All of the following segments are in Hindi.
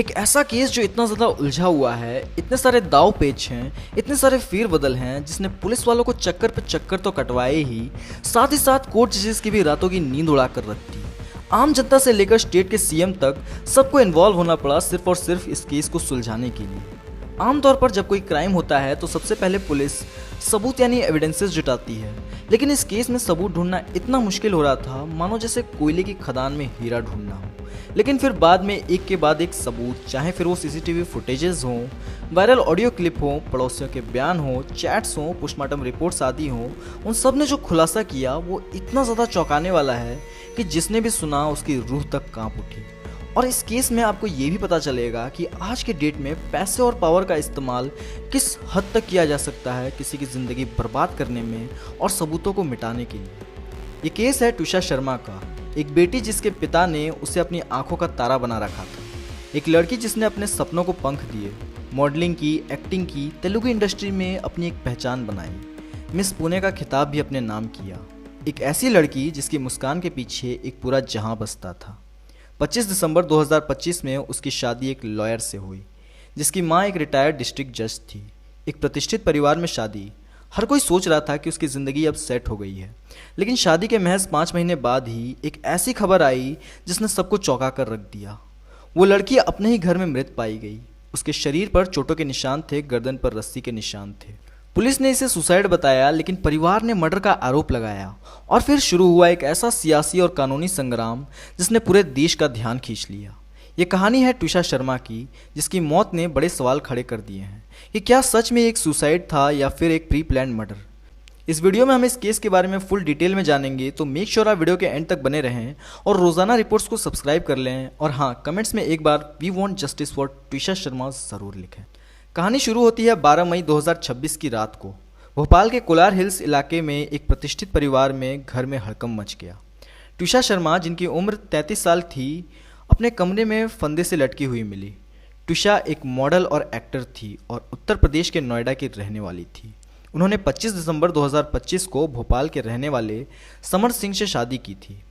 एक ऐसा केस जो इतना ज़्यादा उलझा हुआ है, इतने सारे दाव पेच हैं, इतने सारे फेरबदल हैं, जिसने पुलिस वालों को चक्कर पे चक्कर तो कटवाए ही साथ कोर्ट जजेस की भी रातों की नींद उड़ा कर रख दी। आम जनता से लेकर स्टेट के सीएम तक सबको इन्वॉल्व होना पड़ा सिर्फ और सिर्फ इस केस को सुलझाने के लिए। आमतौर पर जब कोई क्राइम होता है तो सबसे पहले पुलिस सबूत यानी एविडेंसेस जुटाती है, लेकिन इस केस में सबूत ढूंढना इतना मुश्किल हो रहा था मानो जैसे कोयले की खदान में हीरा ढूंढना हो। लेकिन फिर बाद में एक के बाद एक सबूत, चाहे फिर वो सीसीटीवी फुटेजेस हों, वायरल ऑडियो क्लिप हो, पड़ोसियों के बयान हो, चैट्स हों, पोस्टमार्टम रिपोर्ट्स आदि हों, उन सब ने जो खुलासा किया वो इतना ज़्यादा चौंकाने वाला है कि जिसने भी सुना उसकी रूह तक कांप उठी। और इस केस में आपको ये भी पता चलेगा कि आज के डेट में पैसे और पावर का इस्तेमाल किस हद तक किया जा सकता है किसी की ज़िंदगी बर्बाद करने में और सबूतों को मिटाने के लिए। ये केस है ट्विशा शर्मा का, एक बेटी जिसके पिता ने उसे अपनी आंखों का तारा बना रखा था, एक लड़की जिसने अपने सपनों को पंख दिए, मॉडलिंग की, एक्टिंग की, तेलुगु इंडस्ट्री में अपनी एक पहचान बनाई, मिस पुणे का खिताब भी अपने नाम किया। एक ऐसी लड़की जिसकी मुस्कान के पीछे एक पूरा जहां बसता था। 25 दिसंबर 2025 में उसकी शादी एक लॉयर से हुई, जिसकी माँ एक रिटायर्ड डिस्ट्रिक्ट जज थी। एक प्रतिष्ठित परिवार में शादी, हर कोई सोच रहा था कि उसकी ज़िंदगी अब सेट हो गई है। लेकिन शादी के महज 5 महीने बाद ही एक ऐसी खबर आई जिसने सबको चौंका कर रख दिया। वो लड़की अपने ही घर में मृत पाई गई। उसके शरीर पर चोटों के निशान थे, गर्दन पर रस्सी के निशान थे। पुलिस ने इसे सुसाइड बताया, लेकिन परिवार ने मर्डर का आरोप लगाया। और फिर शुरू हुआ एक ऐसा सियासी और कानूनी संग्राम जिसने पूरे देश का ध्यान खींच लिया। ये कहानी है ट्विशा शर्मा की, जिसकी मौत ने बड़े सवाल खड़े कर दिए हैं कि क्या सच में एक सुसाइड था या फिर एक प्री प्लान्ड मर्डर। इस वीडियो में हम इस केस के बारे में फुल डिटेल में जानेंगे, तो मेक श्योर आप वीडियो के एंड तक बने रहें और रोजाना रिपोर्ट्स को सब्सक्राइब कर लें। और हाँ, कमेंट्स में एक बार we want justice for Twisha Sharma ज़रूर लिखें। कहानी शुरू होती है 12 मई 2026 की रात को। भोपाल के कोलार हिल्स इलाके में एक प्रतिष्ठित परिवार में घर में हड़कंप मच गया। ट्विशा शर्मा, जिनकी उम्र 33 साल थी, अपने कमरे में फंदे से लटकी हुई मिली। ट्विशा एक मॉडल और एक्टर थी और उत्तर प्रदेश के नोएडा की रहने वाली थी। उन्होंने 25 दिसंबर 2025 को भोपाल के रहने वाले समर सिंह से शादी की थी।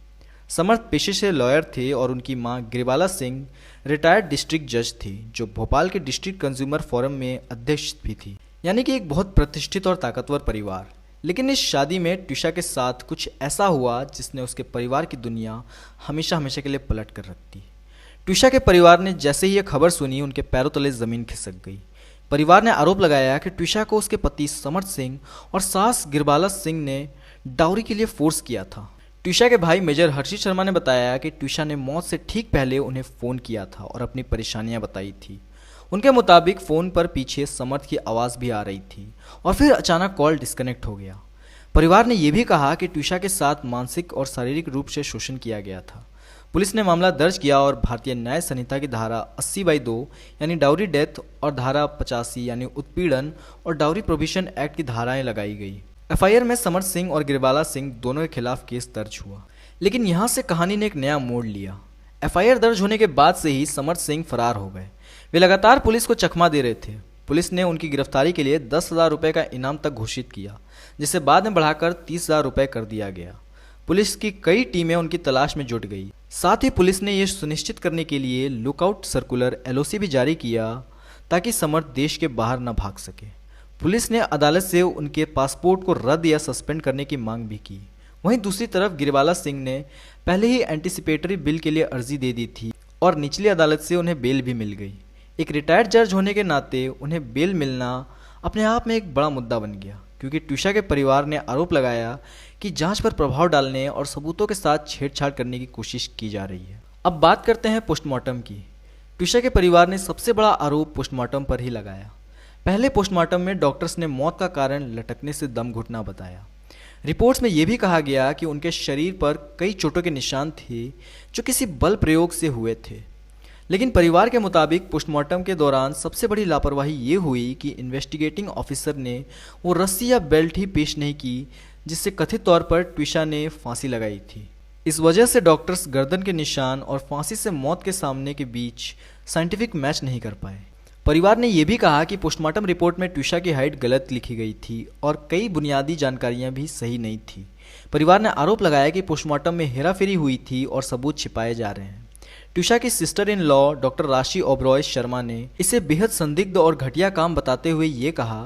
समर पेशे से लॉयर थे और उनकी मां गिरिबाला सिंह रिटायर्ड डिस्ट्रिक्ट जज थी, जो भोपाल के डिस्ट्रिक्ट कंज्यूमर फोरम में अध्यक्ष भी थी, यानी कि एक बहुत प्रतिष्ठित और ताकतवर परिवार। लेकिन इस शादी में ट्विशा के साथ कुछ ऐसा हुआ जिसने उसके परिवार की दुनिया हमेशा हमेशा के लिए पलट कर रख दी। ट्विशा के परिवार ने जैसे ही यह खबर सुनी, उनके पैरों तले ज़मीन खिसक गई। परिवार ने आरोप लगाया कि ट्विशा को उसके पति समर सिंह और सास गिरबाला सिंह ने डाउरी के लिए फोर्स किया था। ट्विशा के भाई मेजर हर्षित शर्मा ने बताया कि ट्विशा ने मौत से ठीक पहले उन्हें फ़ोन किया था और अपनी परेशानियां बताई थी। उनके मुताबिक फ़ोन पर पीछे समर्थ की आवाज़ भी आ रही थी और फिर अचानक कॉल डिस्कनेक्ट हो गया। परिवार ने यह भी कहा कि ट्विशा के साथ मानसिक और शारीरिक रूप से शोषण किया गया था। पुलिस ने मामला दर्ज किया और भारतीय न्याय संहिता की धारा 80/2 यानी डाउरी डेथ और धारा 85 यानी उत्पीड़न और डाउरी प्रोहिबिशन एक्ट की धाराएं लगाई गई। एफआईआर में समर सिंह और गिरबाला सिंह दोनों के खिलाफ केस दर्ज हुआ। लेकिन यहाँ से कहानी ने एक नया मोड़ लिया। एफआईआर दर्ज होने के बाद से ही समर सिंह फरार हो गए। वे लगातार पुलिस को चकमा दे रहे थे। पुलिस ने उनकी गिरफ्तारी के लिए 10,000 रुपये का इनाम तक घोषित किया, जिसे बाद में बढ़ाकर 30,000 रुपये कर दिया गया। पुलिस की कई टीमें उनकी तलाश में जुट गई। साथ ही पुलिस ने यह सुनिश्चित करने के लिए लुकआउट सर्कुलर LOC भी जारी किया ताकि समर देश के बाहर न भाग सके। पुलिस ने अदालत से उनके पासपोर्ट को रद्द या सस्पेंड करने की मांग भी की। वहीं दूसरी तरफ गिरिबाला सिंह ने पहले ही एंटीसिपेटरी बिल के लिए अर्जी दे दी थी और निचली अदालत से उन्हें बेल भी मिल गई। एक रिटायर्ड जज होने के नाते उन्हें बेल मिलना अपने आप में एक बड़ा मुद्दा बन गया, क्योंकि ट्विशा के परिवार ने आरोप लगाया कि जांच पर प्रभाव डालने और सबूतों के साथ छेड़छाड़ करने की कोशिश की जा रही है। अब बात करते हैं पोस्टमार्टम की। ट्विशा के परिवार ने सबसे बड़ा आरोप पोस्टमार्टम पर ही लगाया। पहले पोस्टमार्टम में डॉक्टर्स ने मौत का कारण लटकने से दम घुटना बताया। रिपोर्ट्स में यह भी कहा गया कि उनके शरीर पर कई चोटों के निशान थे जो किसी बल प्रयोग से हुए थे। लेकिन परिवार के मुताबिक पोस्टमार्टम के दौरान सबसे बड़ी लापरवाही ये हुई कि इन्वेस्टिगेटिंग ऑफिसर ने वो रस्सी या बेल्ट ही पेश नहीं की जिससे कथित तौर पर ट्विशा ने फांसी लगाई थी। इस वजह से डॉक्टर्स गर्दन के निशान और फांसी से मौत के सामने के बीच साइंटिफिक मैच नहीं कर पाए। परिवार ने यह भी कहा कि पोस्टमार्टम रिपोर्ट में ट्विशा की हाइट गलत लिखी गई थी और कई बुनियादी जानकारियां भी सही नहीं थी। परिवार ने आरोप लगाया कि पोस्टमार्टम में हेराफेरी हुई थी और सबूत छिपाए जा रहे हैं। ट्यूशा की सिस्टर इन लॉ डॉक्टर राशि ओबरॉय शर्मा ने इसे बेहद संदिग्ध और घटिया काम बताते हुए ये कहा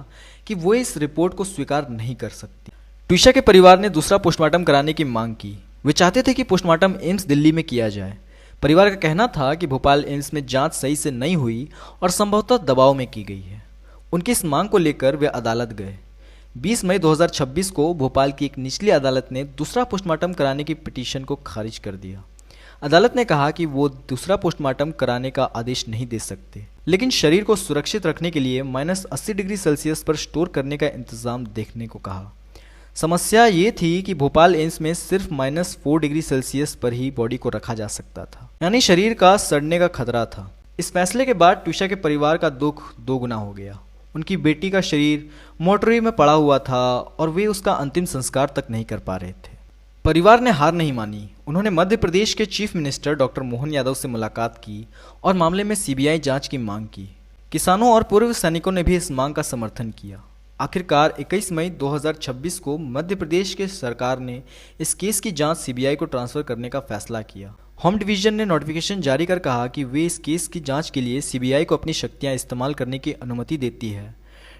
कि वो इस रिपोर्ट को स्वीकार नहीं कर सकती। ट्यूशा के परिवार ने दूसरा पोस्टमार्टम कराने की मांग की। वे चाहते थे कि पोस्टमार्टम एम्स दिल्ली में किया जाए। परिवार का कहना था कि भोपाल एम्स में जांच सही से नहीं हुई और संभवतः दबाव में की गई है। उनकी इस मांग को लेकर वे अदालत गए। 20 मई 2026 को भोपाल की एक निचली अदालत ने दूसरा पोस्टमार्टम कराने की पिटीशन को खारिज कर दिया। अदालत ने कहा कि वो दूसरा पोस्टमार्टम कराने का आदेश नहीं दे सकते, लेकिन शरीर को सुरक्षित रखने के लिए -80 डिग्री सेल्सियस पर स्टोर करने का इंतजाम देखने को कहा। समस्या ये थी कि भोपाल एम्स में सिर्फ -4 डिग्री सेल्सियस पर ही बॉडी को रखा जा सकता था, यानी शरीर का सड़ने का खतरा था। इस फैसले के बाद ट्यूशा के परिवार का दुख दोगुना हो गया। उनकी बेटी का शरीर मोर्चरी में पड़ा हुआ था और वे उसका अंतिम संस्कार तक नहीं कर पा रहे थे। परिवार ने हार नहीं मानी। उन्होंने मध्य प्रदेश के chief minister doctor Mohan Yadav से मुलाकात की और मामले में सीबीआई जांच की मांग की। किसानों और पूर्व सैनिकों ने भी इस मांग का समर्थन किया। आखिरकार 21 मई 2026 को मध्य प्रदेश के सरकार ने इस केस की जांच सीबीआई को ट्रांसफर करने का फैसला किया। होम डिवीजन ने नोटिफिकेशन जारी कर कहा कि वे इस केस की जांच के लिए सीबीआई को अपनी शक्तियां इस्तेमाल करने की अनुमति देती है।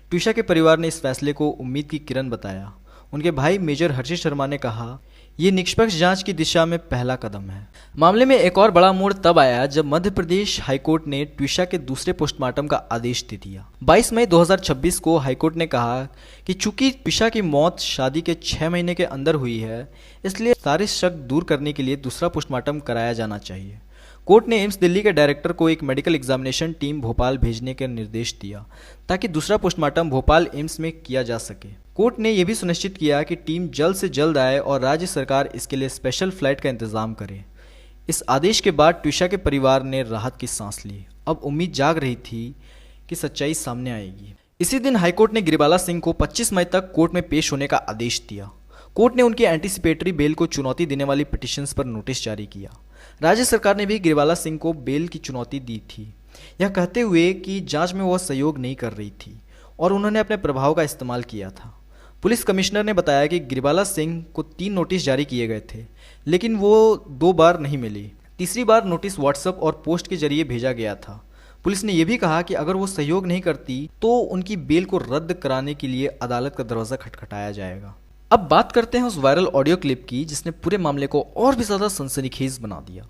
ट्यूशा के परिवार ने इस फैसले को उम्मीद की किरण बताया। उनके भाई मेजर हर्षित शर्मा ने कहा, ये निष्पक्ष जांच की दिशा में पहला कदम है। मामले में एक और बड़ा मोड़ तब आया जब मध्य प्रदेश हाईकोर्ट ने ट्यूशा के दूसरे पोस्टमार्टम का आदेश दे दिया। 22 मई 2026 को हाईकोर्ट ने कहा कि चूंकि ट्यूशा की मौत शादी के 6 महीने के अंदर हुई है, इसलिए सारे शक दूर करने के लिए दूसरा पोस्टमार्टम कराया जाना चाहिए। कोर्ट ने एम्स दिल्ली के डायरेक्टर को एक मेडिकल एग्जामिनेशन टीम भोपाल भेजने का निर्देश दिया ताकि दूसरा पोस्टमार्टम भोपाल एम्स में किया जा सके। कोर्ट ने यह भी सुनिश्चित किया कि टीम जल्द से जल्द आए और राज्य सरकार इसके लिए स्पेशल फ्लाइट का इंतजाम करे। इस आदेश के बाद ट्यूशा के परिवार ने राहत की सांस ली। अब उम्मीद जाग रही थी कि सच्चाई सामने आएगी। इसी दिन हाईकोर्ट ने गिरिबाला सिंह को 25 मई तक कोर्ट में पेश होने का आदेश दिया। कोर्ट ने उनकी एंटीसिपेटरी बेल को चुनौती देने वाली पिटीशंस पर नोटिस जारी किया। राज्य सरकार ने भी गिरिबाला सिंह को बेल की चुनौती दी थी, यह कहते हुए कि जांच में वह सहयोग नहीं कर रही थी और उन्होंने अपने प्रभाव का इस्तेमाल किया था। पुलिस कमिश्नर ने बताया कि गिरिबाला सिंह को 3 नोटिस जारी किए गए थे, लेकिन वो 2 बार नहीं मिली। तीसरी बार नोटिस व्हाट्सएप और पोस्ट के जरिए भेजा गया था। पुलिस ने यह भी कहा कि अगर वो सहयोग नहीं करती तो उनकी बेल को रद्द कराने के लिए अदालत का दरवाजा खटखटाया जाएगा। अब बात करते हैं उस वायरल ऑडियो क्लिप की जिसने पूरे मामले को और भी ज़्यादा सनसनीखेज बना दिया।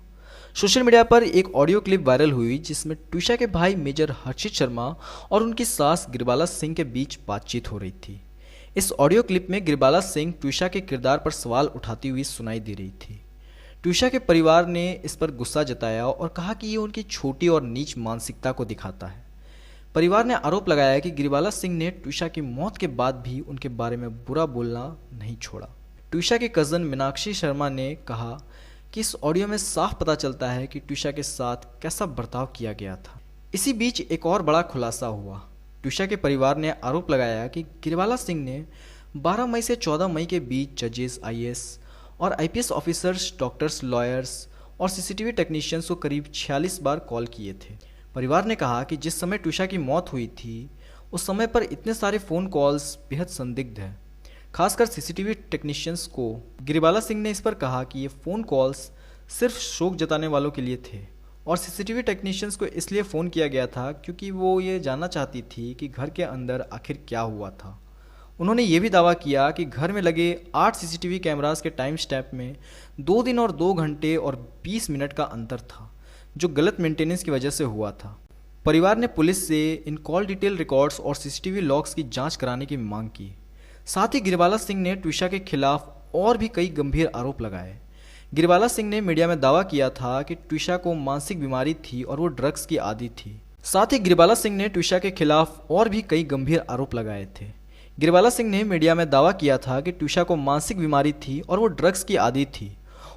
सोशल मीडिया पर एक ऑडियो क्लिप वायरल हुई जिसमें ट्यूशा के भाई मेजर हर्षित शर्मा और उनकी सास गिरिबाला सिंह के बीच बातचीत हो रही थी। इस ऑडियो क्लिप में गिरिबाला सिंह ट्यूशा के किरदार पर सवाल उठाती हुई सुनाई दे रही थी। ट्यूशा के परिवार ने इस पर गुस्सा जताया और कहा कि ये उनकी छोटी और नीच मानसिकता को दिखाता है। परिवार ने आरोप लगाया कि गिरिबाला सिंह ने ट्यूशा की मौत के बाद भी उनके बारे में बुरा बोलना नहीं छोड़ा। ट्यूशा के कज़न मीनाक्षी शर्मा ने कहा कि इस ऑडियो में साफ पता चलता है कि ट्यूशा के साथ कैसा बर्ताव किया गया था। इसी बीच एक और बड़ा खुलासा हुआ। ट्यूशा के परिवार ने आरोप लगाया कि गिरिबाला सिंह ने 12 मई से 14 मई के बीच जजेस, IAS और IPS ऑफिसर्स, डॉक्टर्स, लॉयर्स और CCTV टेक्नीशियंस को करीब 46 बार कॉल किए थे। परिवार ने कहा कि जिस समय ट्यूशा की मौत हुई थी उस समय पर इतने सारे फ़ोन कॉल्स बेहद संदिग्ध है, खासकर CCTV टेक्नीशियंस को। गिरिबाला सिंह ने इस पर कहा कि ये फ़ोन कॉल्स सिर्फ शोक जताने वालों के लिए थे और CCTV टेक्नीशियंस को इसलिए फ़ोन किया गया था क्योंकि वो ये जानना चाहती थी कि घर के अंदर आखिर क्या हुआ था। उन्होंने ये भी दावा किया कि घर में लगे 8 CCTV कैमरास के टाइम स्टैम्प में 2 दिन और 2 घंटे और 20 मिनट का अंतर था, जो गलत मेंटेनेंस की वजह से हुआ था। परिवार ने पुलिस से इन कॉल डिटेल रिकॉर्ड्स और CCTV लॉग्स की जांच कराने की मांग की। साथ ही गिरिबाला सिंह ने ट्यूशा के खिलाफ और भी कई गंभीर आरोप लगाए। गिरिबाला सिंह ने मीडिया में दावा किया था कि ट्यूशा को मानसिक बीमारी थी और वो ड्रग्स की आदी थी। साथ ही गिरिबाला सिंह ने ट्यूशा के खिलाफ और भी कई गंभीर आरोप लगाए थे। गिरिबाला सिंह ने मीडिया में दावा किया था कि ट्यूशा को मानसिक बीमारी थी और वो ड्रग्स की आदी थी।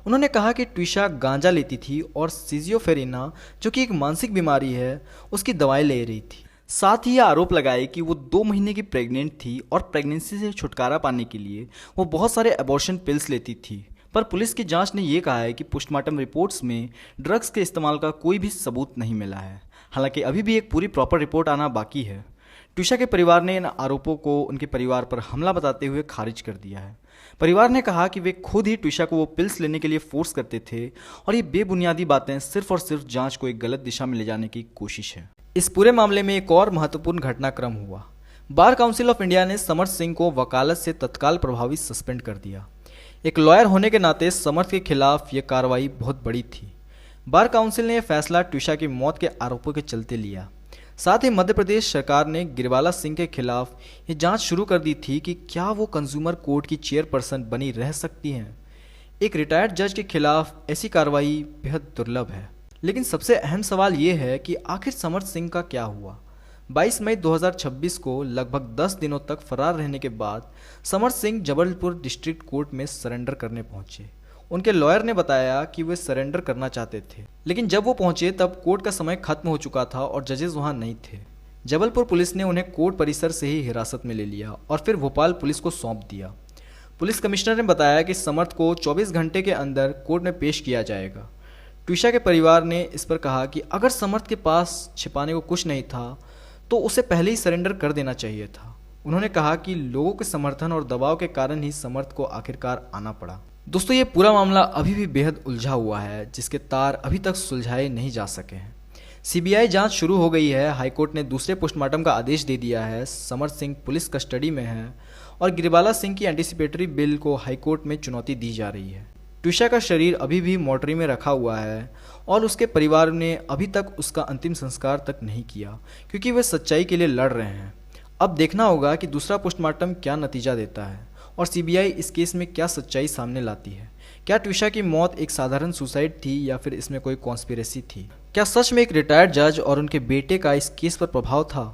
उन्होंने कहा कि ट्यूशा गांजा लेती थी और सिजियोफ्रेनिया, जो कि एक मानसिक बीमारी है, उसकी दवाई ले रही थी। साथ ही यह आरोप लगाए कि वो 2 महीने की प्रेग्नेंट थी और प्रेगनेंसी से छुटकारा पाने के लिए वो बहुत सारे एबॉर्शन पिल्स लेती थी। पर पुलिस की जांच ने यह कहा है कि पोस्टमार्टम रिपोर्ट्स में ड्रग्स के इस्तेमाल का कोई भी सबूत नहीं मिला है। हालांकि अभी भी एक पूरी प्रॉपर रिपोर्ट आना बाकी है। ट्यूशा के परिवार ने इन आरोपों को उनके परिवार पर हमला बताते हुए खारिज कर दिया है। परिवार ने कहा कि वे खुद ही ट्विशा को वो पिल्स लेने के लिए फोर्स करते थे और ये बेबुनियादी बातें सिर्फ और सिर्फ जांच को एक गलत दिशा में ले जाने की कोशिश है। इस पूरे मामले में एक और महत्वपूर्ण घटनाक्रम हुआ। बार काउंसिल ऑफ इंडिया ने समर्थ सिंह को वकालत से तत्काल प्रभावी सस्पेंड कर दिया। एक लॉयर होने के नाते समर्थ के खिलाफ यह कार्रवाई बहुत बड़ी थी। बार काउंसिल ने यह फैसला ट्विशा की मौत के आरोपों के चलते लिया। साथ ही मध्य प्रदेश सरकार ने गिरवाला सिंह के खिलाफ ये जांच शुरू कर दी थी कि क्या वो कंज्यूमर कोर्ट की चेयरपर्सन बनी रह सकती हैं। एक रिटायर्ड जज के खिलाफ ऐसी कार्रवाई बेहद दुर्लभ है। लेकिन सबसे अहम सवाल ये है कि आखिर समर्थ सिंह का क्या हुआ। 22 मई 2026 को लगभग 10 दिनों तक फरार रहने के बाद समर्थ सिंह जबलपुर डिस्ट्रिक्ट कोर्ट में सरेंडर करने पहुंचे। उनके लॉयर ने बताया कि वे सरेंडर करना चाहते थे, लेकिन जब वो पहुंचे तब कोर्ट का समय खत्म हो चुका था और जजेस वहां नहीं थे। जबलपुर पुलिस ने उन्हें कोर्ट परिसर से ही हिरासत में ले लिया और फिर भोपाल पुलिस को सौंप दिया। पुलिस कमिश्नर ने बताया कि समर्थ को 24 घंटे के अंदर कोर्ट में पेश किया जाएगा। ट्विशा के परिवार ने इस पर कहा कि अगर समर्थ के पास छिपाने को कुछ नहीं था तो उसे पहले ही सरेंडर कर देना चाहिए था। उन्होंने कहा कि लोगों के समर्थन और दबाव के कारण ही समर्थ को आखिरकार आना पड़ा। दोस्तों, ये पूरा मामला अभी भी बेहद उलझा हुआ है, जिसके तार अभी तक सुलझाए नहीं जा सके हैं। सीबीआई जांच शुरू हो गई है। हाईकोर्ट ने दूसरे पोस्टमार्टम का आदेश दे दिया है। समर्थ सिंह पुलिस कस्टडी में है और गिरवाला सिंह की एंटीसिपेटरी बिल को हाईकोर्ट में चुनौती दी जा रही है। ट्विशा का शरीर अभी भी मोर्चरी में रखा हुआ है और उसके परिवार ने अभी तक उसका अंतिम संस्कार तक नहीं किया, क्योंकि वे सच्चाई के लिए लड़ रहे हैं। अब देखना होगा कि दूसरा पोस्टमार्टम क्या नतीजा देता है और सीबीआई इस केस में क्या सच्चाई सामने लाती है। क्या ट्विशा की मौत एक साधारण सुसाइड थी या फिर इसमें कोई कॉन्स्पिरेसी थी? क्या सच में एक रिटायर्ड जज और उनके बेटे का इस केस पर प्रभाव था?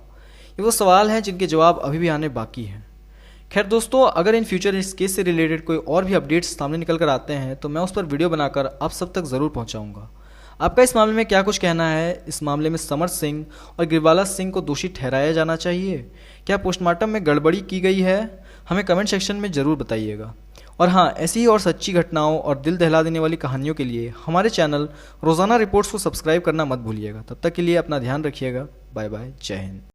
ये वो सवाल हैं जिनके जवाब अभी भी आने बाकी हैं। खैर दोस्तों, अगर इन फ्यूचर इस केस से रिलेटेड कोई और भी अपडेट्स सामने निकल कर आते हैं तो मैं उस पर वीडियो बनाकर आप सब तक ज़रूर पहुंचाऊंगा। आपका इस मामले में क्या कुछ कहना है? इस मामले में समर्थ सिंह और गिरवाला सिंह को दोषी ठहराया जाना चाहिए? क्या पोस्टमार्टम में गड़बड़ी की गई है? हमें कमेंट सेक्शन में ज़रूर बताइएगा। और हाँ, ऐसी ही और सच्ची घटनाओं और दिल दहला देने वाली कहानियों के लिए हमारे चैनल रोज़ाना रिपोर्ट्स को सब्सक्राइब करना मत भूलिएगा। तब तक के लिए अपना ध्यान रखिएगा। बाय बाय, जय हिंद।